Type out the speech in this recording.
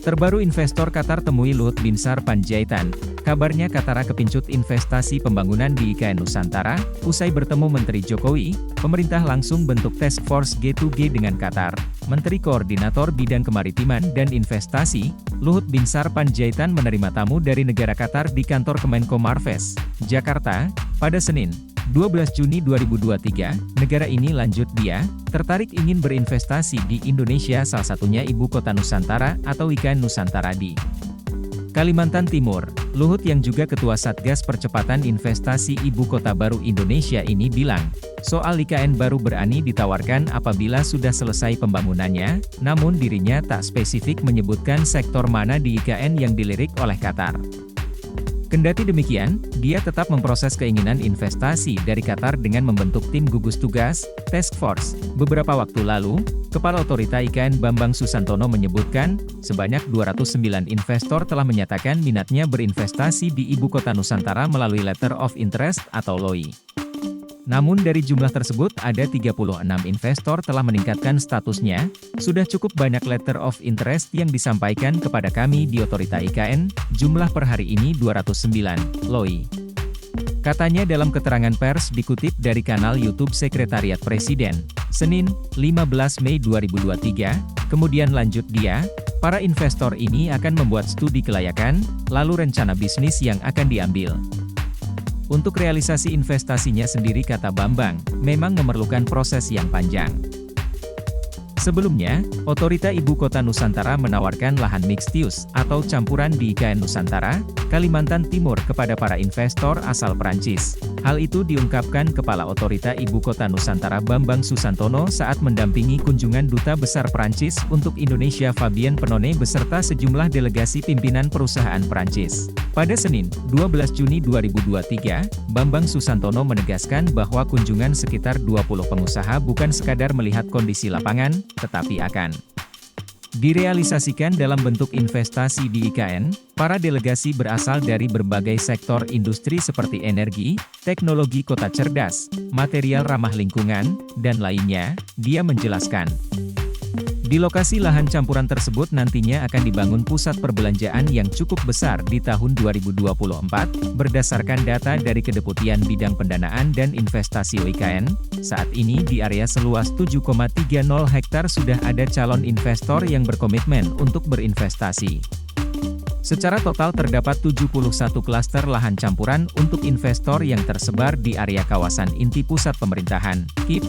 Terbaru investor Qatar temui Luhut Binsar Panjaitan. Kabarnya Qatar kepincut investasi pembangunan di IKN Nusantara. Usai bertemu Menteri Jokowi, pemerintah langsung bentuk Task Force G2G dengan Qatar. Menteri Koordinator Bidang Kemaritiman dan Investasi, Luhut Binsar Panjaitan menerima tamu dari negara Qatar di kantor Kemenko Marves, Jakarta, pada Senin, 12 Juni 2023, negara ini lanjut dia, tertarik ingin berinvestasi di Indonesia, salah satunya Ibu Kota Nusantara atau IKN Nusantara di Kalimantan Timur. Luhut yang juga Ketua Satgas Percepatan Investasi Ibu Kota Baru Indonesia ini bilang, soal IKN baru berani ditawarkan apabila sudah selesai pembangunannya, namun dirinya tak spesifik menyebutkan sektor mana di IKN yang dilirik oleh Qatar. Kendati demikian, dia tetap memproses keinginan investasi dari Qatar dengan membentuk tim gugus tugas, Task Force. Beberapa waktu lalu, Kepala Otorita IKN Bambang Susantono menyebutkan, sebanyak 209 investor telah menyatakan minatnya berinvestasi di Ibu Kota Nusantara melalui Letter of Interest atau LOI. Namun dari jumlah tersebut ada 36 investor telah meningkatkan statusnya. Sudah cukup banyak letter of interest yang disampaikan kepada kami di Otorita IKN, jumlah per hari ini 209, LOI. Katanya dalam keterangan pers dikutip dari kanal YouTube Sekretariat Presiden, Senin, 15 Mei 2023, kemudian lanjut dia, para investor ini akan membuat studi kelayakan, lalu rencana bisnis yang akan diambil. Untuk realisasi investasinya sendiri, kata Bambang, memang memerlukan proses yang panjang. Sebelumnya, Otorita Ibu Kota Nusantara menawarkan lahan mixed use atau campuran di IKN Nusantara, Kalimantan Timur kepada para investor asal Prancis. Hal itu diungkapkan Kepala Otorita Ibu Kota Nusantara Bambang Susantono saat mendampingi kunjungan Duta Besar Prancis untuk Indonesia Fabien Penone beserta sejumlah delegasi pimpinan perusahaan Prancis. Pada Senin, 12 Juni 2023, Bambang Susantono menegaskan bahwa kunjungan sekitar 20 pengusaha bukan sekadar melihat kondisi lapangan, tetapi akan direalisasikan dalam bentuk investasi di IKN. Para delegasi berasal dari berbagai sektor industri seperti energi, teknologi kota cerdas, material ramah lingkungan, dan lainnya, dia menjelaskan. Di lokasi lahan campuran tersebut nantinya akan dibangun pusat perbelanjaan yang cukup besar di tahun 2024, berdasarkan data dari Kedeputian Bidang Pendanaan dan Investasi IKN. Saat ini di area seluas 7,30 hektar sudah ada calon investor yang berkomitmen untuk berinvestasi. Secara total terdapat 71 klaster lahan campuran untuk investor yang tersebar di area kawasan inti pusat pemerintahan, KIP,